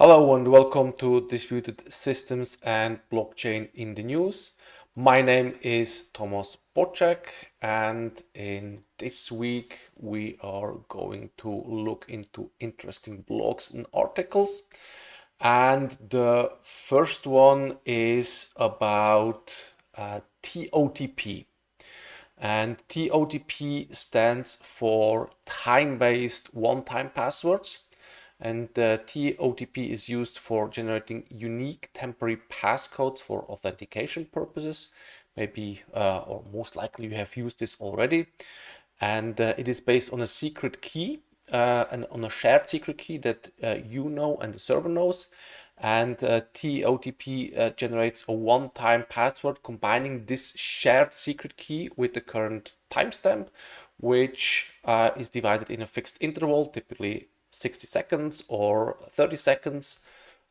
Hello and welcome to Distributed Systems and Blockchain in the News. My name is Thomas Bocek, and in this week we are going to look into interesting blogs and articles. And the first one is about TOTP. And TOTP stands for time-based one-time passwords. And TOTP is used for generating unique temporary passcodes for authentication purposes. Maybe, or most likely you have used this already. And it is based on a secret key and on a shared secret key that you know and the server knows. And TOTP generates a one-time password combining this shared secret key with the current timestamp, which is divided in a fixed interval, typically 60 seconds or 30 seconds.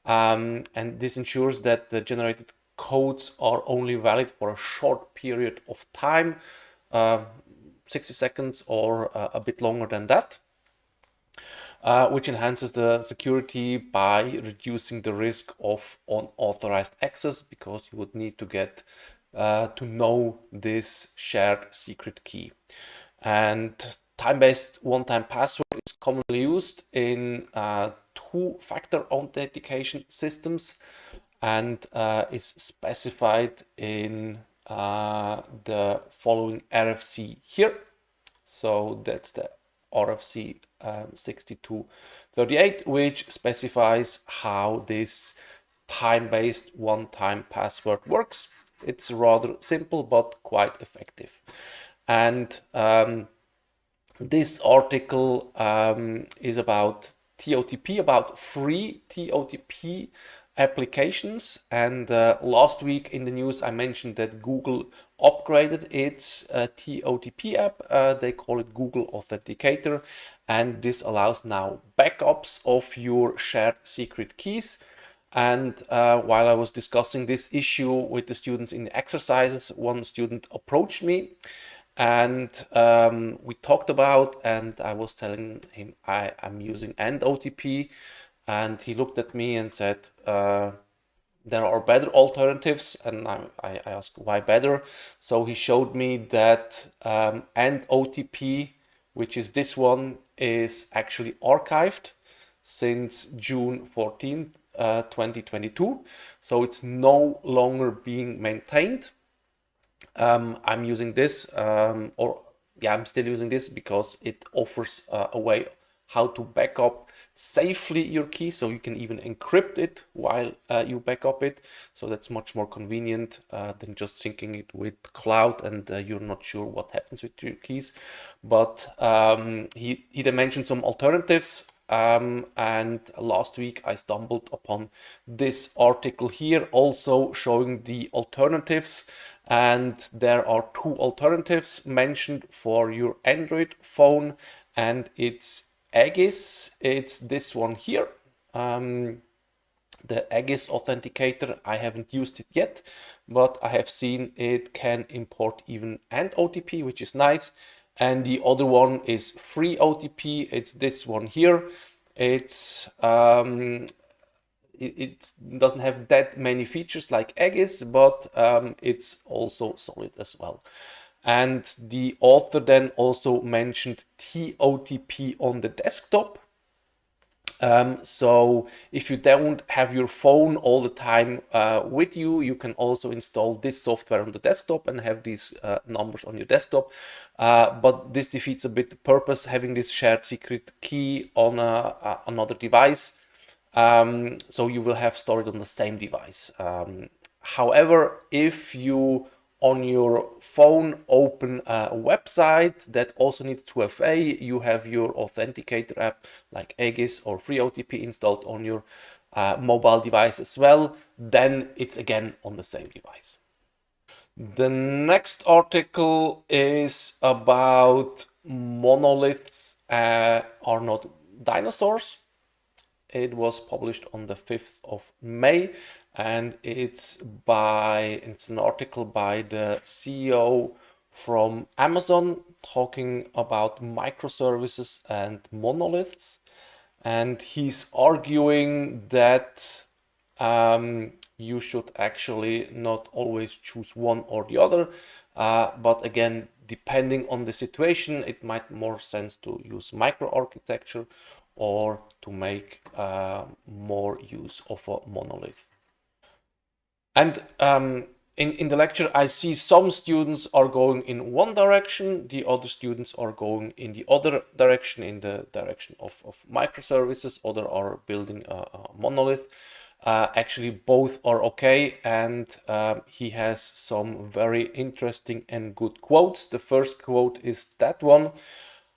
And this ensures that the generated codes are only valid for a short period of time, 60 seconds or a bit longer than that. Which enhances the security by reducing the risk of unauthorized access, because you would need to get to know this shared secret key. And time-based one-time password is commonly used in two-factor authentication systems and is specified in the following RFC here. So that's the RFC 6238, which specifies how this time-based one-time password works. It's rather simple but quite effective. And this article is about TOTP, about free TOTP applications. And last week in the news, I mentioned that Google upgraded its TOTP app. They call it Google Authenticator. And this allows now backups of your shared secret keys. And while I was discussing this issue with the students in the exercises, one student approached me and we talked about, and I was telling him I'm using OTP, and he looked at me and said, there are better alternatives. And I asked why better. So he showed me that OTP, which is this one, is actually archived since June 14th, 2022. So it's no longer being maintained. I'm using this, I'm still using this because it offers a way how to back up safely your key, so you can even encrypt it while you back up it. So that's much more convenient than just syncing it with cloud and you're not sure what happens with your keys. But he then mentioned some alternatives. And last week I stumbled upon this article here also showing the alternatives. And there are two alternatives mentioned for your Android phone, and it's Aegis. It's this one here. The Aegis Authenticator, I haven't used it yet, but I have seen it can import even OTP, which is nice. And the other one is Free-OTP. It's this one here. It's it doesn't have that many features like Aegis, but it's also solid as well. And the author then also mentioned TOTP on the desktop. So if you don't have your phone all the time with you, you can also install this software on the desktop and have these numbers on your desktop. But this defeats a bit the purpose, having this shared secret key on another device. So you will have stored on the same device. However, if you on your phone open a website that also needs 2FA, you have your authenticator app like Aegis or Free-OTP installed on your mobile device as well, then it's again on the same device. The next article is about monoliths are not dinosaurs. It was published on the 5th of May, and it's an article by the CEO from Amazon talking about microservices and monoliths. and he's arguing that you should actually not always choose one or the other, but again, depending on the situation, it might more sense to use microarchitecture or to make more use of a monolith. And in the lecture, I see some students are going in one direction, the other students are going in the other direction, in the direction of microservices, other are building a monolith. Actually, both are okay, and he has some very interesting and good quotes. The first quote is that one.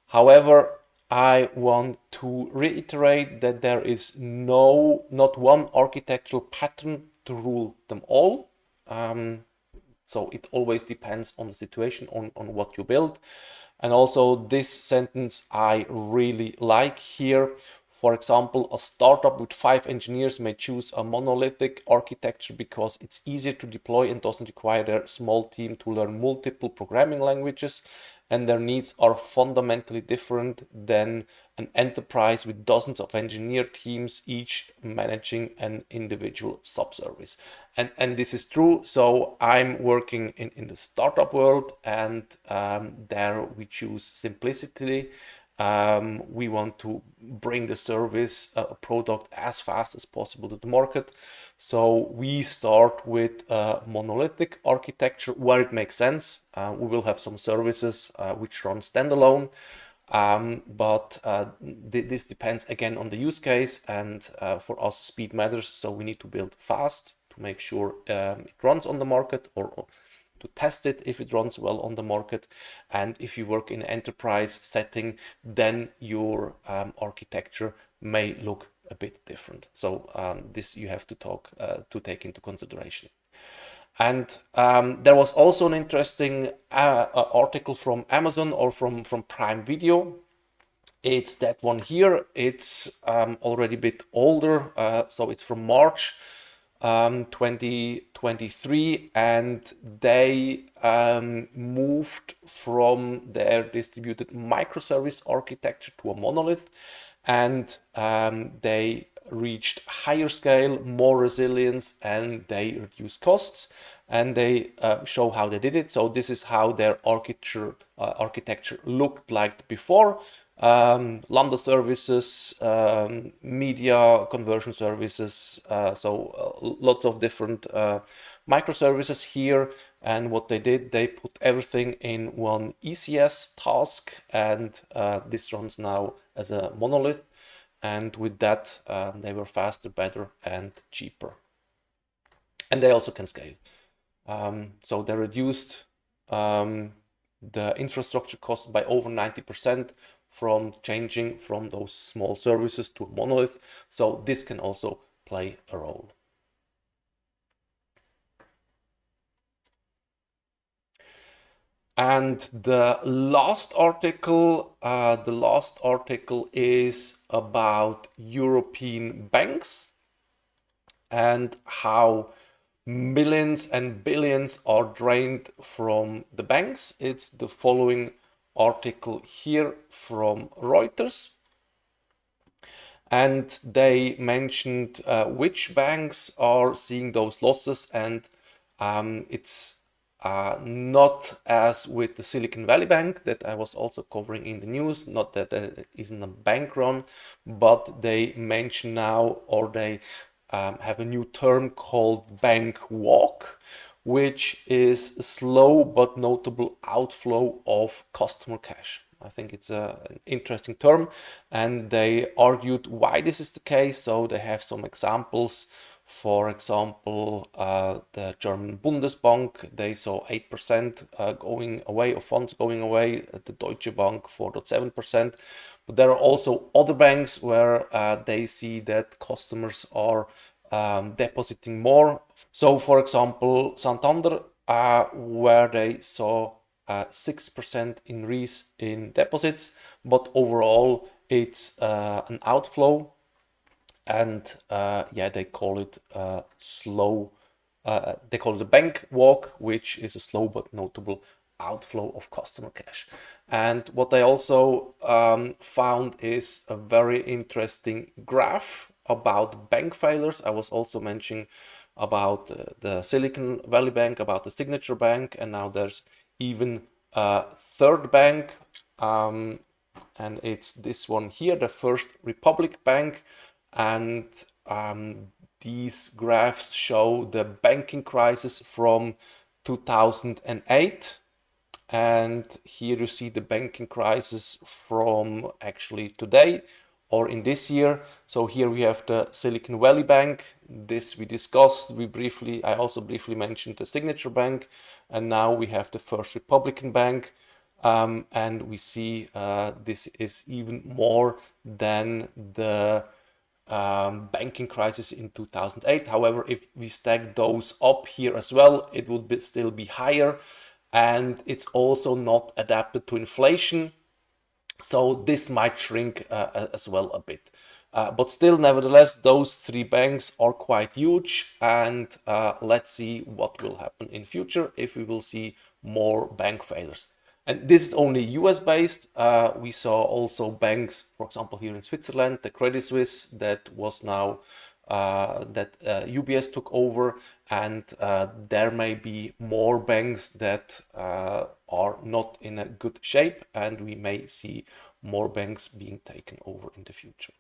However, I want to reiterate that there is not one architectural pattern to rule them all. So it always depends on the situation, on what you build. And also this sentence I really like here. For example, a startup with 5 engineers may choose a monolithic architecture because it's easier to deploy and doesn't require their small team to learn multiple programming languages, and their needs are fundamentally different than an enterprise with dozens of engineer teams, each managing an individual subservice. And this is true. So I'm working in the startup world, and there we choose simplicity. We want to bring the service, a product, as fast as possible to the market. So we start with a monolithic architecture where it makes sense. We will have some services which run standalone, but this depends again on the use case, and for us speed matters, so we need to build fast to make sure it runs on the market, or to test it if it runs well on the market. And if you work in an enterprise setting, then your architecture may look a bit different. So this you have to take into consideration. And there was also an interesting article from Amazon or from Prime Video. It's that one here. It's already a bit older, so it's from March 2023, and they moved from their distributed microservice architecture to a monolith, and they reached higher scale, more resilience, and they reduced costs, and they show how they did it. So this is how their architecture looked like before. Lambda services, media conversion services, so lots of different microservices here. And what they did, they put everything in one ECS task, and this runs now as a monolith. And with that, they were faster, better, and cheaper. And they also can scale. So they reduced the infrastructure cost by over 90% from changing from those small services to a monolith. So this can also play a role. And the last article is about European banks and how millions and billions are drained from the banks. It's the following article here from Reuters. And they mentioned which banks are seeing those losses, and it's not as with the Silicon Valley Bank that I was also covering in the news, not that it isn't a bank run, but they mention now, or they have a new term called bank walk, which is a slow but notable outflow of customer cash. I think it's an interesting term, and they argued why this is the case. So they have some examples. For example, the German Bundesbank, they saw 8% going away, of funds going away. The Deutsche Bank 4.7%. But there are also other banks where they see that customers are depositing more. So, for example, Santander, where they saw 6% increase in deposits, but overall it's an outflow, and yeah, they call it slow. They call it a bank walk, which is a slow but notable outflow of customer cash. And what I also found is a very interesting graph about bank failures. I was also mentioning about the Silicon Valley Bank, about the Signature Bank, and now there's even a third bank, and it's this one here, the First Republic Bank. And these graphs show the banking crisis from 2008. And here you see the banking crisis from actually today or in this year. So here we have the Silicon Valley Bank. This we discussed. I also briefly mentioned the Signature Bank, and now we have the First Republican Bank. And we see this is even more than the banking crisis in 2008. However, if we stack those up here as well, it would still be higher, and it's also not adapted to inflation. So this might shrink as well a bit. But still, nevertheless, those three banks are quite huge, and let's see what will happen in future if we will see more bank failures. And this is only US based. We saw also banks, for example, here in Switzerland, the Credit Suisse that was now that UBS took over, and there may be more banks that are not in a good shape, and we may see more banks being taken over in the future.